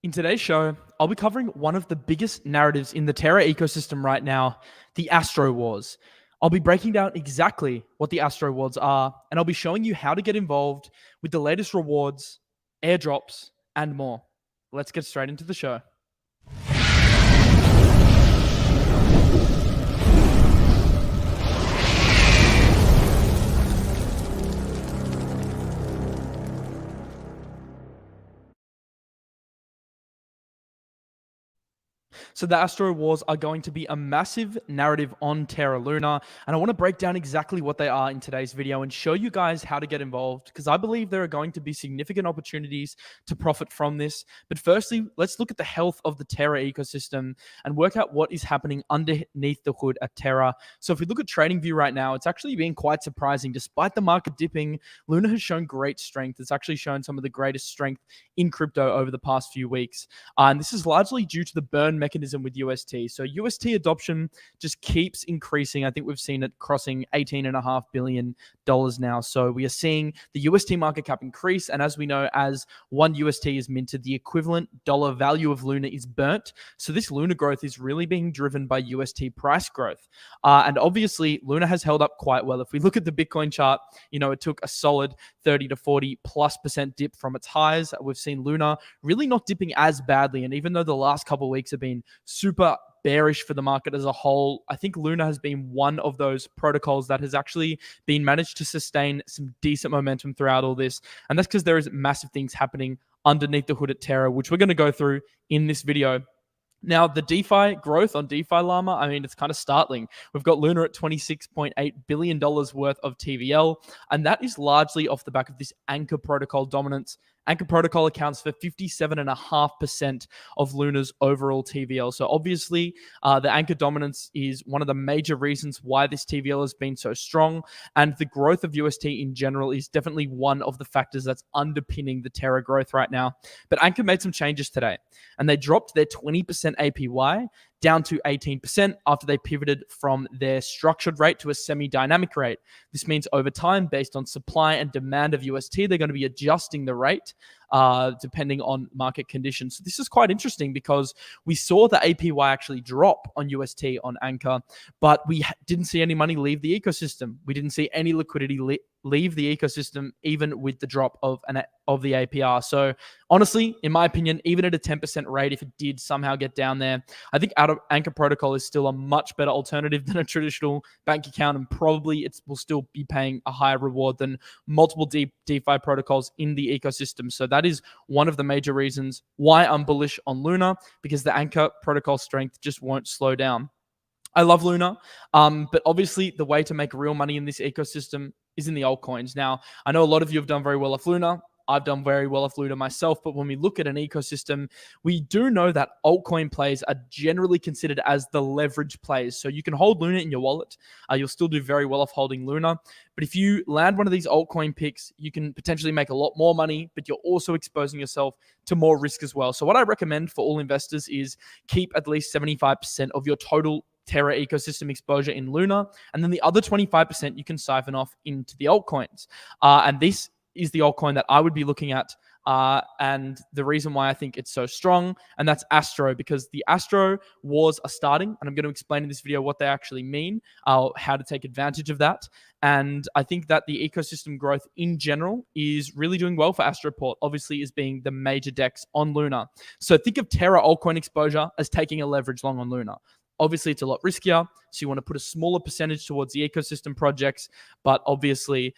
In today's show, I'll be covering one of the biggest narratives in the Terra ecosystem right now, the Astro Wars. I'll be breaking down exactly what the Astro Wars are, and I'll be showing you how to get involved with the latest rewards, airdrops, and more. Let's get straight into the show. So the Astro Wars are going to be a massive narrative on Terra Luna, and I want to break down exactly what they are in today's video and show you guys how to get involved, because I believe there are going to be significant opportunities to profit from this. But firstly, let's look at the health of the Terra ecosystem and work out what is happening underneath the hood at Terra. So if we look at TradingView right now, it's actually been quite surprising. Despite the market dipping, Luna has shown great strength. It's actually shown some of the greatest strength in crypto over the past few weeks. And this is largely due to the burn mechanism with UST. So UST adoption just keeps increasing. I think we've seen it crossing $18.5 billion now. So we are seeing the UST market cap increase. And as we know, as one UST is minted, the equivalent dollar value of Luna is burnt. So this Luna growth is really being driven by UST price growth. And obviously, Luna has held up quite well. If we look at the Bitcoin chart, it took a solid 30 to 40+% dip from its highs. We've seen Luna really not dipping as badly. And even though the last couple of weeks have been super bearish for the market as a whole, I think Luna has been one of those protocols that has actually been managed to sustain some decent momentum throughout all this. And that's because there is massive things happening underneath the hood at Terra, which we're going to go through in this video. Now, the DeFi growth on DeFi Llama, it's kind of startling. We've got Luna at $26.8 billion worth of TVL, and that is largely off the back of this Anchor protocol dominance. Anchor protocol accounts for 57.5% of Luna's overall TVL. So obviously, the Anchor dominance is one of the major reasons why this TVL has been so strong. And the growth of UST in general is definitely one of the factors that's underpinning the Terra growth right now. But Anchor made some changes today, and they dropped their 20% APY down to 18% after they pivoted from their structured rate to a semi-dynamic rate. This means over time, based on supply and demand of UST, they're going to be adjusting the rate depending on market conditions. So this is quite interesting because we saw the APY actually drop on UST on Anchor, but we didn't see any money leave the ecosystem. We didn't see any liquidity leave the ecosystem, even with the drop of the APR. So honestly, in my opinion, even at a 10% rate, if it did somehow get down there, I think Anchor protocol is still a much better alternative than a traditional bank account, and probably it will still be paying a higher reward than multiple DeFi protocols in the ecosystem. So that is one of the major reasons why I'm bullish on Luna, because the Anchor protocol strength just won't slow down. I love Luna, but obviously the way to make real money in this ecosystem is in the altcoins. Now, I know a lot of you have done very well off Luna. I've done very well off Luna myself, but when we look at an ecosystem, we do know that altcoin plays are generally considered as the leverage plays. So you can hold Luna in your wallet. You'll still do very well off holding Luna. But if you land one of these altcoin picks, you can potentially make a lot more money, but you're also exposing yourself to more risk as well. So what I recommend for all investors is keep at least 75% of your total Terra ecosystem exposure in Luna, and then the other 25% you can siphon off into the altcoins. And this is the altcoin that I would be looking at, and the reason why I think it's so strong, and that's Astro, because the Astro Wars are starting, and I'm going to explain in this video what they actually mean, how to take advantage of that. And I think that the ecosystem growth in general is really doing well for Astroport, obviously as being the major DEX on Luna. So think of Terra altcoin exposure as taking a leverage long on Luna. Obviously, it's a lot riskier, so you want to put a smaller percentage towards the ecosystem projects, but obviously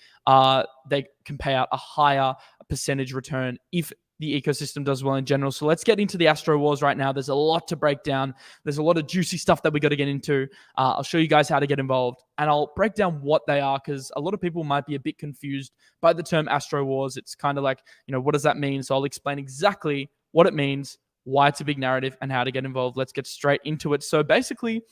they can pay out a higher percentage return if the ecosystem does well in general. So let's get into the Astro Wars right now. There's a lot to break down. There's a lot of juicy stuff that we got to get into. I'll show you guys how to get involved, and I'll break down what they are, because a lot of people might be a bit confused by the term Astro Wars. It's kind of like, what does that mean? So I'll explain exactly what it means, why it's a big narrative, and how to get involved. Let's get straight into it. So basically,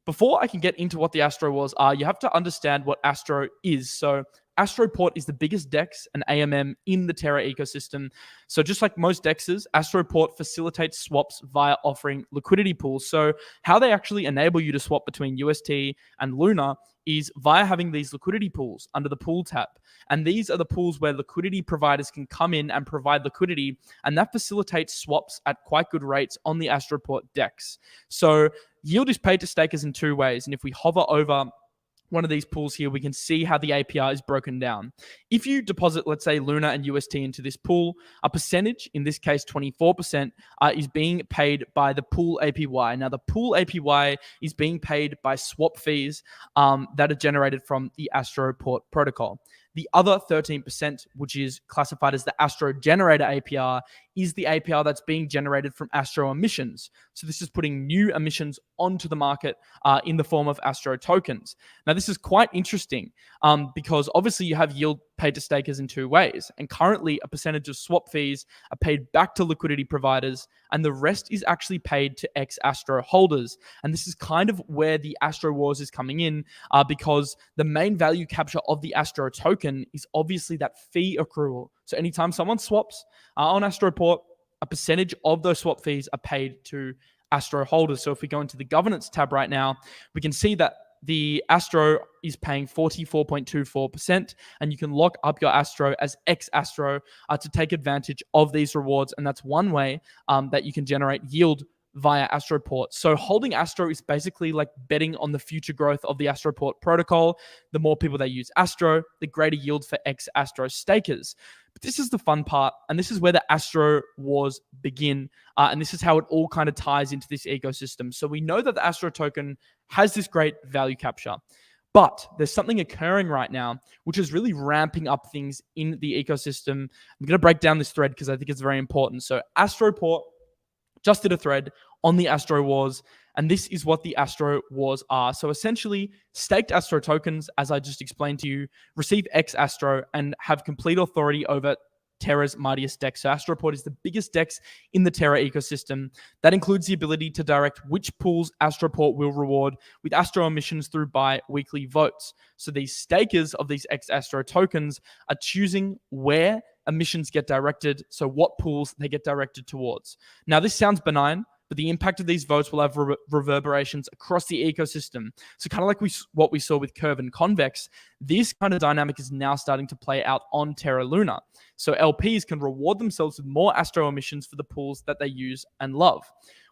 before I can get into what the Astro Wars are, you have to understand what Astro is. So Astroport is the biggest DEX and AMM in the Terra ecosystem. So just like most DEXs, Astroport facilitates swaps via offering liquidity pools. So how they actually enable you to swap between UST and Luna is via having these liquidity pools under the pool tab. And these are the pools where liquidity providers can come in and provide liquidity, and that facilitates swaps at quite good rates on the Astroport DEX. So yield is paid to stakers in two ways. And if we hover over one of these pools here, we can see how the API is broken down. If you deposit, let's say, Luna and UST into this pool, a percentage, in this case 24%, is being paid by the pool APY. Now, the pool APY is being paid by swap fees that are generated from the Astroport protocol. The other 13%, which is classified as the Astro Generator APR, is the APR that's being generated from Astro emissions. So this is putting new emissions onto the market in the form of Astro tokens. Now, this is quite interesting because obviously you have yield paid to stakers in two ways. And currently, a percentage of swap fees are paid back to liquidity providers, and the rest is actually paid to ex-Astro holders. And this is kind of where the Astro Wars is coming in because the main value capture of the Astro token is obviously that fee accrual. So anytime someone swaps on Astroport, a percentage of those swap fees are paid to Astro holders. So if we go into the governance tab right now, we can see that the Astro is paying 44.24%, and you can lock up your Astro as ex-Astro to take advantage of these rewards. And that's one way that you can generate yield via Astroport. So holding Astro is basically like betting on the future growth of the Astroport protocol. The more people that use Astro, the greater yield for ex-Astro stakers. But this is the fun part, and this is where the Astro Wars begin, and this is how it all kind of ties into this ecosystem. So we know that the Astro token has this great value capture, but there's something occurring right now which is really ramping up things in the ecosystem. I'm going to break down this thread because I think it's very important. So Astroport just did a thread on the Astro Wars, and this is what the Astro Wars are. So essentially, staked Astro tokens, as I just explained to you, receive ex-Astro and have complete authority over Terra's mightiest DEX. So Astroport is the biggest DEX in the Terra ecosystem. That includes the ability to direct which pools Astroport will reward with Astro emissions through bi-weekly votes. So these stakers of these ex-Astro tokens are choosing where emissions get directed, so what pools they get directed towards. Now, this sounds benign, but the impact of these votes will have reverberations across the ecosystem. So kind of like what we saw with Curve and Convex, this kind of dynamic is now starting to play out on Terra Luna. So LPs can reward themselves with more Astro emissions for the pools that they use and love.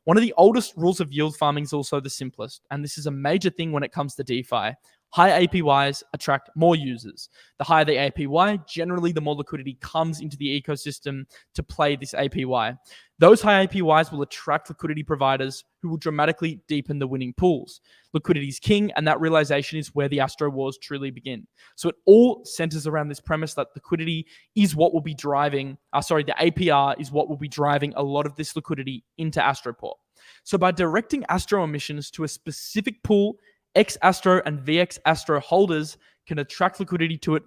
One of the oldest rules of yield farming is also the simplest, and this is a major thing when it comes to DeFi. High APYs attract more users. The higher the APY, generally the more liquidity comes into the ecosystem to play this APY. Those high APYs will attract liquidity providers who will dramatically deepen the winning pools. Liquidity is king, and that realization is where the Astro Wars truly begin. So it all centers around this premise that liquidity is what will be driving, the APR is what will be driving a lot of this liquidity into Astroport. So by directing Astro emissions to a specific pool, ex-Astro and VX-Astro holders can attract liquidity to it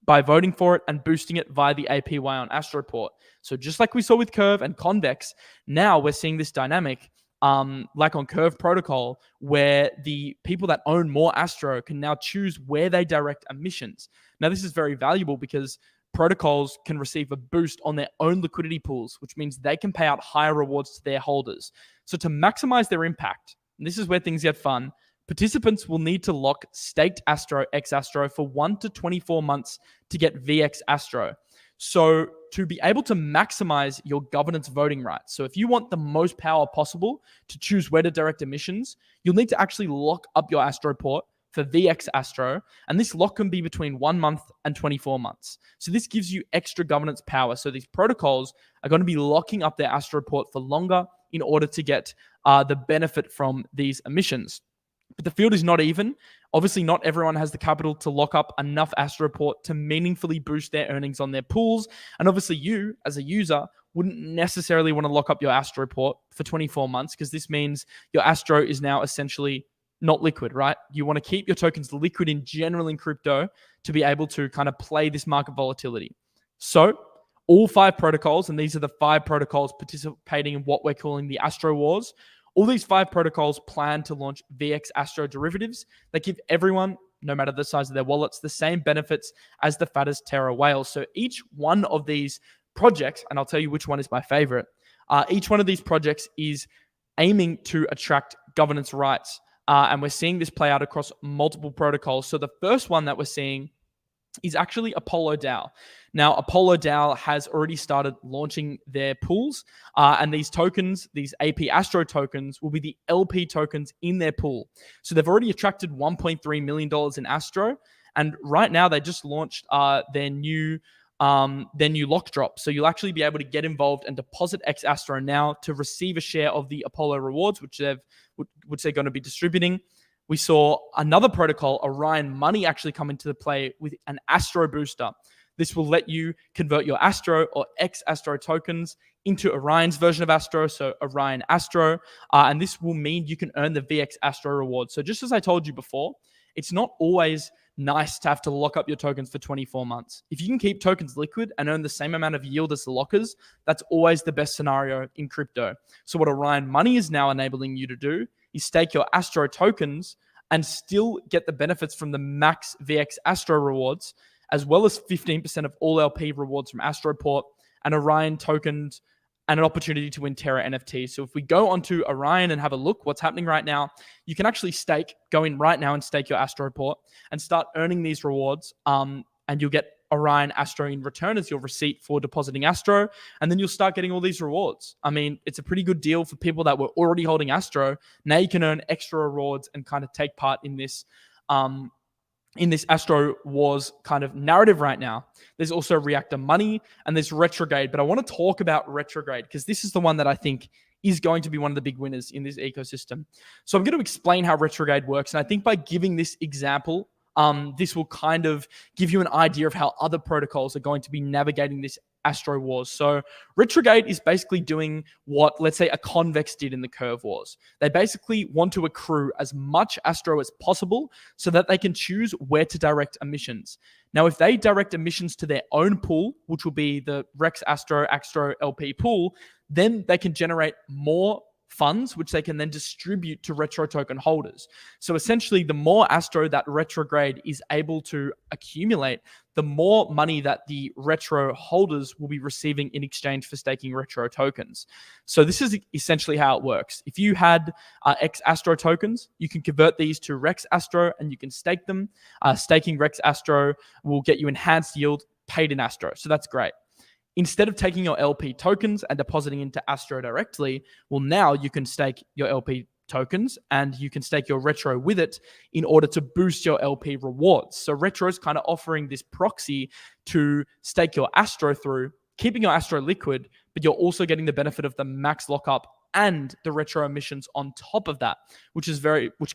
by voting for it and boosting it via the APY on Astroport. So just like we saw with Curve and Convex, now we're seeing this dynamic like on Curve protocol, where the people that own more Astro can now choose where they direct emissions. Now, this is very valuable because protocols can receive a boost on their own liquidity pools, which means they can pay out higher rewards to their holders. So to maximize their impact, and this is where things get fun, participants will need to lock staked Astro ex-Astro for 1 to 24 months to get VX Astro. So to be able to maximize your governance voting rights, so if you want the most power possible to choose where to direct emissions, you'll need to actually lock up your Astroport for VX Astro, and this lock can be between 1 month and 24 months. So this gives you extra governance power. So these protocols are going to be locking up their Astroport for longer in order to get the benefit from these emissions. But the field is not even. Obviously, not everyone has the capital to lock up enough Astroport to meaningfully boost their earnings on their pools. And obviously, you, as a user, wouldn't necessarily want to lock up your Astroport for 24 months because this means your Astro is now essentially not liquid, right? You want to keep your tokens liquid in general in crypto to be able to kind of play this market volatility. So all 5 protocols, and these are the 5 protocols participating in what we're calling the Astro Wars, all these 5 protocols plan to launch VX Astro derivatives that give everyone no matter the size of their wallets, the same benefits as the fattest Terra whales. So each one of these projects, and I'll tell you which one is my favorite, each one of these projects is aiming to attract governance rights. And we're seeing this play out across multiple protocols. So the first one that we're seeing is actually Apollo DAO. Now, Apollo DAO has already started launching their pools, and these tokens, these AP Astro tokens, will be the LP tokens in their pool. So they've already attracted $1.3 million in Astro, and right now they just launched their new Lockdrop. So you'll actually be able to get involved and deposit X Astro now to receive a share of the Apollo rewards, which they're going to be distributing. We saw another protocol, Orion Money, actually come into play with an Astro booster. This will let you convert your Astro or X Astro tokens into Orion's version of Astro, so Orion Astro, and this will mean you can earn the VX Astro reward. So just as I told you before, it's not always nice to have to lock up your tokens for 24 months. If you can keep tokens liquid and earn the same amount of yield as the lockers, that's always the best scenario in crypto. So what Orion Money is now enabling you to do is stake your Astro tokens and still get the benefits from the max VX Astro rewards, as well as 15% of all LP rewards from Astroport and Orion tokens and an opportunity to win Terra NFT. So if we go onto Orion and have a look what's happening right now, you can actually go in right now and stake your Astroport and start earning these rewards. And you'll get Orion Astro in return as your receipt for depositing Astro. And then you'll start getting all these rewards. I mean, it's a pretty good deal for people that were already holding Astro. Now you can earn extra rewards and kind of take part in this Astro Wars kind of narrative right now. There's also Reactor Money and there's Retrogate. But I want to talk about Retrogate because this is the one that I think is going to be one of the big winners in this ecosystem. So I'm going to explain how Retrogate works. And I think by giving this example, this will kind of give you an idea of how other protocols are going to be navigating this Astro Wars. So Retrogate is basically doing what, let's say, a Convex did in the Curve Wars. They basically want to accrue as much Astro as possible so that they can choose where to direct emissions. Now, if they direct emissions to their own pool, which will be the Rex Astro LP pool, then they can generate more funds, which they can then distribute to retro token holders. So essentially, the more Astro that Retrograde is able to accumulate, the more money that the retro holders will be receiving in exchange for staking retro tokens. So this is essentially how it works. If you had X Astro tokens, you can convert these to Rex Astro and you can stake them. Staking Rex Astro will get you enhanced yield paid in Astro. So that's great. Instead of taking your LP tokens and depositing into Astro directly, well, now you can stake your LP tokens and you can stake your retro with it in order to boost your LP rewards. So retro is kind of offering this proxy to stake your Astro through, keeping your Astro liquid, but you're also getting the benefit of the max lockup and the retro emissions on top of that, which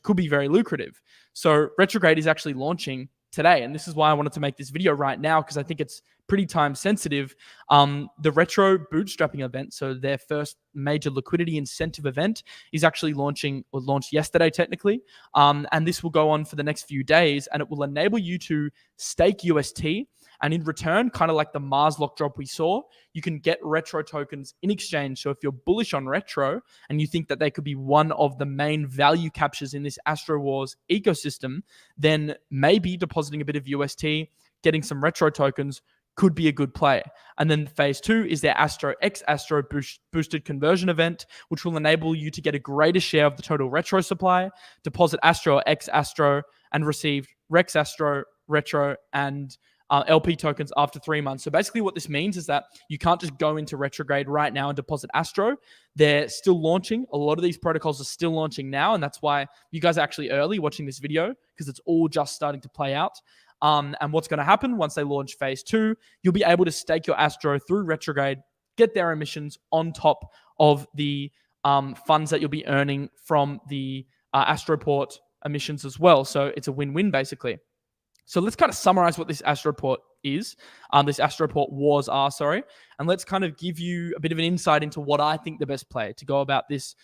could be very lucrative. So Retrograde is actually launching today, and this is why I wanted to make this video right now, because I think it's pretty time sensitive. The retro bootstrapping event, so their first major liquidity incentive event, is actually launched yesterday technically, and this will go on for the next few days, and it will enable you to stake UST, and in return, kind of like the Mars lock drop we saw, you can get retro tokens in exchange. So if you're bullish on retro and you think that they could be one of the main value captures in this Astro Wars ecosystem, then maybe depositing a bit of UST, getting some retro tokens could be a good play. And then phase 2 is their Astro X Astro boosted conversion event, which will enable you to get a greater share of the total retro supply, deposit Astro or X Astro, and receive Rex Astro, retro, and LP tokens after 3 months. So basically what this means is that you can't just go into Retrograde right now and deposit Astro. They're still launching. A lot of these protocols are still launching now, and that's why you guys are actually early watching this video, because it's all just starting to play out. And what's going to happen once they launch phase 2, you'll be able to stake your Astro through Retrograde, get their emissions on top of the funds that you'll be earning from the Astroport emissions as well. So it's a win-win basically. So let's kind of summarize what this Astroport is, this Astroport Wars are, and let's kind of give you a bit of an insight into what I think the best play to go about these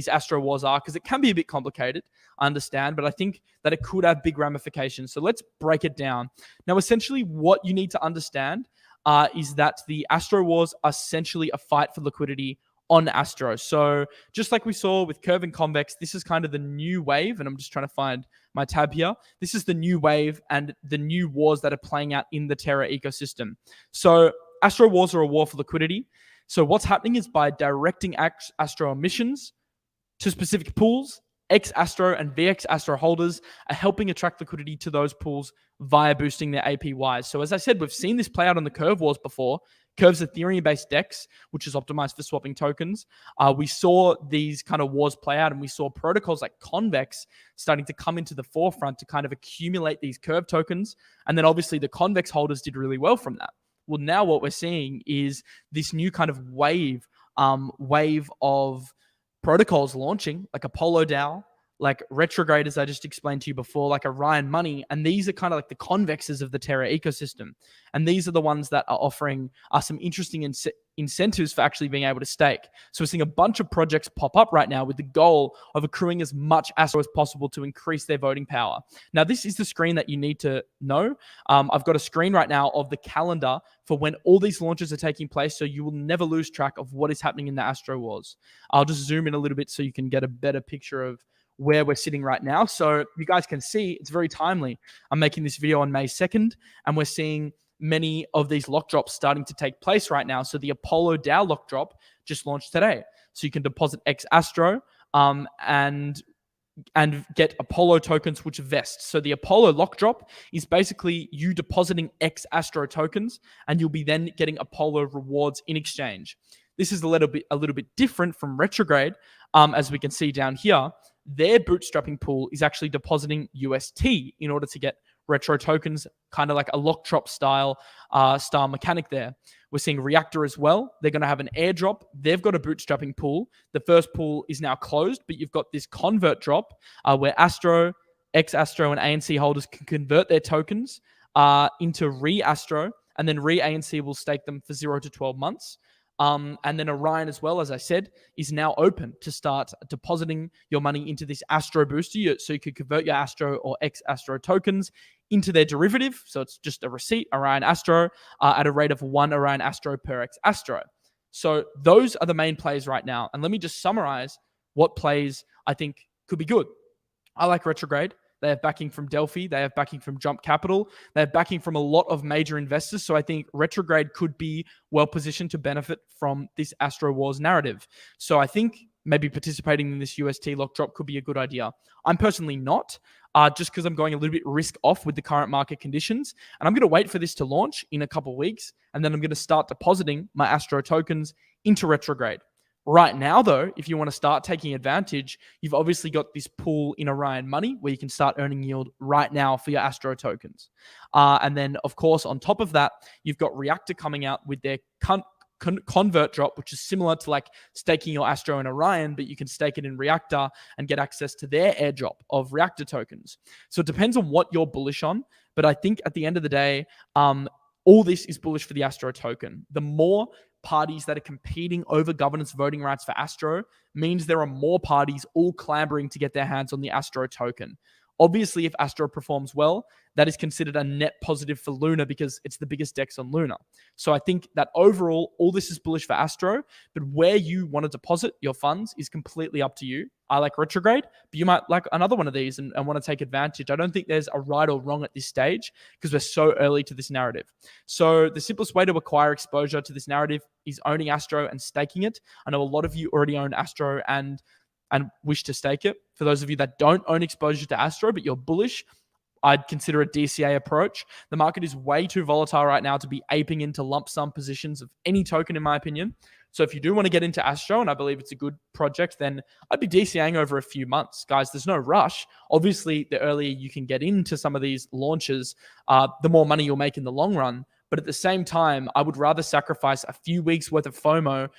Astro Wars are, because it can be a bit complicated, I understand, but I think that it could have big ramifications. So let's break it down. Now, essentially what you need to understand is that the Astro Wars are essentially a fight for liquidity on Astro. So just like we saw with Curve and Convex, this is kind of the new wave, and I'm just trying to find my tab here. This is the new wave and the new wars that are playing out in the Terra ecosystem. So Astro Wars are a war for liquidity. So what's happening is by directing Astro emissions to specific pools, X Astro and VX Astro holders are helping attract liquidity to those pools via boosting their APYs. So as I said, we've seen this play out on the Curve Wars before. Curve's Ethereum-based DEX, which is optimized for swapping tokens. We saw these kind of wars play out, and we saw protocols like Convex starting to come into the forefront to kind of accumulate these Curve tokens. And then obviously the Convex holders did really well from that. Well, now what we're seeing is this new kind of wave of protocols launching, like Apollo DAO, like Retrogate, as I just explained to you before, like Orion Money. And these are kind of like the convexes of the Terra ecosystem. And these are the ones that are offering us some interesting incentives for actually being able to stake. So we're seeing a bunch of projects pop up right now with the goal of accruing as much Astro as possible to increase their voting power. Now, this is the screen that you need to know. I've got a screen right now of the calendar for when all these launches are taking place, so you will never lose track of what is happening in the Astro Wars. I'll just zoom in a little bit so you can get a better picture of where we're sitting right now. So you guys can see it's very timely. I'm making this video on May 2nd, and we're seeing many of these lock drops starting to take place right now. So the Apollo DAO lock drop just launched today. So you can deposit X Astro and get Apollo tokens which vest. So the Apollo lock drop is basically you depositing X Astro tokens, and you'll be then getting Apollo rewards in exchange. This is a little bit different from Retrograde, as we can see down here. Their bootstrapping pool is actually depositing UST in order to get retro tokens, kind of like a lock drop style mechanic there. We're seeing Reactor as well. They're going to have an airdrop. They've got a bootstrapping pool. The first pool is now closed, but you've got this convert drop where Astro, X Astro, and ANC holders can convert their tokens into Re-Astro, and then Re-ANC will stake them for 0 to 12 months. And then Orion as well, as I said, is now open to start depositing your money into this Astro booster. So you could convert your Astro or X Astro tokens into their derivative. So it's just a receipt, Orion Astro, at a rate of 1 Orion Astro per X Astro. So those are the main plays right now. And let me just summarize what plays I think could be good. I like Retrograde. They have backing from Delphi. They have backing from Jump Capital. They have backing from a lot of major investors. So I think Retrograde could be well positioned to benefit from this Astro Wars narrative. So I think maybe participating in this UST lock drop could be a good idea. I'm personally not, just because I'm going a little bit risk off with the current market conditions. And I'm going to wait for this to launch in a couple of weeks. And then I'm going to start depositing my Astro tokens into Retrograde. Right now, though, if you want to start taking advantage, you've obviously got this pool in Orion Money where you can start earning yield right now for your Astro tokens. And then, of course, on top of that, you've got Reactor coming out with their convert drop, which is similar to like staking your Astro in Orion, but you can stake it in Reactor and get access to their airdrop of Reactor tokens. So it depends on what you're bullish on. But I think at the end of the day, all this is bullish for the Astro token. The more parties that are competing over governance voting rights for Astro means there are more parties all clamoring to get their hands on the Astro token. Obviously, if Astro performs well, that is considered a net positive for Luna because it's the biggest DEX on Luna. So I think that overall, all this is bullish for Astro, but where you want to deposit your funds is completely up to you. I like Retrograde, but you might like another one of these and want to take advantage. I don't think there's a right or wrong at this stage because we're so early to this narrative. So the simplest way to acquire exposure to this narrative is owning Astro and staking it. I know a lot of you already own Astro and wish to stake it. For those of you that don't own exposure to Astro, but you're bullish, I'd consider a DCA approach. The market is way too volatile right now to be aping into lump sum positions of any token, in my opinion. So if you do want to get into Astro, and I believe it's a good project, then I'd be DCAing over a few months. Guys, there's no rush. Obviously, the earlier you can get into some of these launches, the more money you'll make in the long run. But at the same time, I would rather sacrifice a few weeks worth of FOMO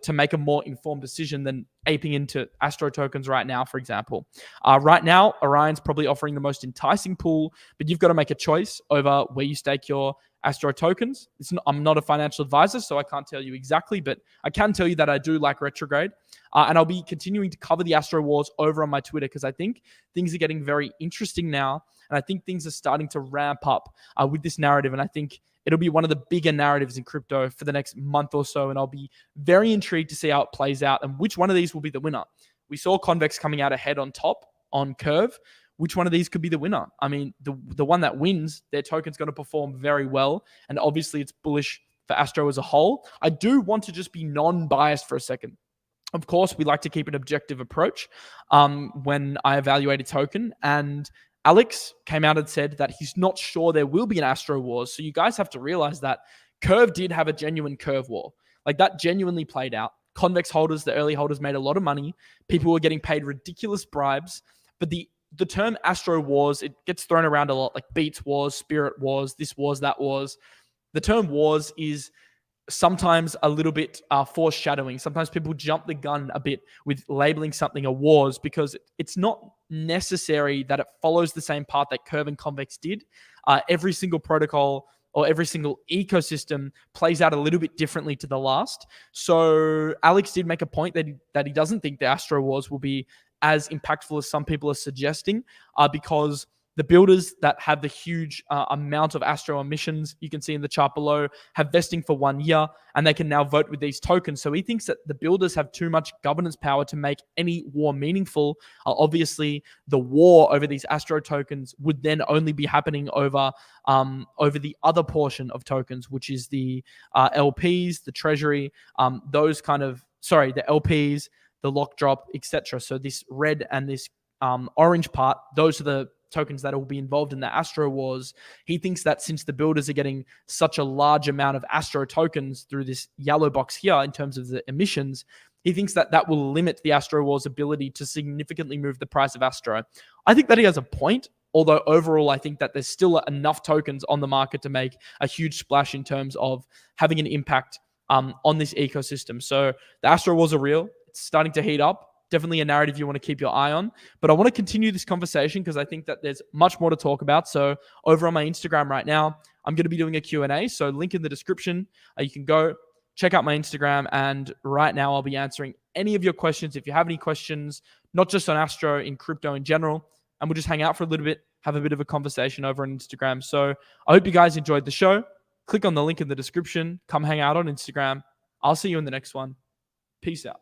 to make a more informed decision than aping into Astro tokens right now, for example. Right now, Orion's probably offering the most enticing pool, but you've got to make a choice over where you stake your Astro tokens. I'm not a financial advisor, so I can't tell you exactly, but I can tell you that I do like Retrograde. And I'll be continuing to cover the Astro Wars over on my Twitter because I think things are getting very interesting now. And I think things are starting to ramp up with this narrative. And I think it'll be one of the bigger narratives in crypto for the next month or so. And I'll be very intrigued to see how it plays out and which one of these will be the winner. We saw Convex coming out ahead on top on Curve. Which one of these could be the winner? I mean, the one that wins, their token's going to perform very well. And obviously it's bullish for Astro as a whole. I do want to just be non-biased for a second. Of course, we like to keep an objective approach when I evaluate a token. And Alex came out and said that he's not sure there will be an Astro Wars. So you guys have to realize that Curve did have a genuine Curve war. Like that genuinely played out. Convex holders, the early holders made a lot of money. People were getting paid ridiculous bribes. But the term Astro Wars, it gets thrown around a lot, like Beats Wars, Spirit Wars, this Wars, that Wars. The term Wars is sometimes a little bit foreshadowing. Sometimes people jump the gun a bit with labeling something a Wars because it's not necessary that it follows the same path that Curve and Convex did. Every single protocol or every single ecosystem plays out a little bit differently to the last. So Alex did make a point that he doesn't think the Astro Wars will be as impactful as some people are suggesting, because the builders that have the huge amount of Astro emissions, you can see in the chart below, have vesting for 1 year, and they can now vote with these tokens. So he thinks that the builders have too much governance power to make any war meaningful. Obviously, the war over these Astro tokens would then only be happening over the other portion of tokens, which is the LPs, the treasury, the LPs, the Lockdrop, etc. So this red and this orange part, those are the tokens that will be involved in the Astro Wars. He thinks that since the builders are getting such a large amount of Astro tokens through this yellow box here in terms of the emissions, he thinks that that will limit the Astro Wars' ability to significantly move the price of Astro. I think that he has a point, although overall I think that there's still enough tokens on the market to make a huge splash in terms of having an impact on this ecosystem. So the Astro Wars are real. It's starting to heat up. Definitely a narrative you want to keep your eye on. But I want to continue this conversation because I think that there's much more to talk about. So over on my Instagram right now, I'm going to be doing a Q&A. So link in the description. You can go check out my Instagram. And right now I'll be answering any of your questions. If you have any questions, not just on Astro, in crypto in general, and we'll just hang out for a little bit, have a bit of a conversation over on Instagram. So I hope you guys enjoyed the show. Click on the link in the description. Come hang out on Instagram. I'll see you in the next one. Peace out.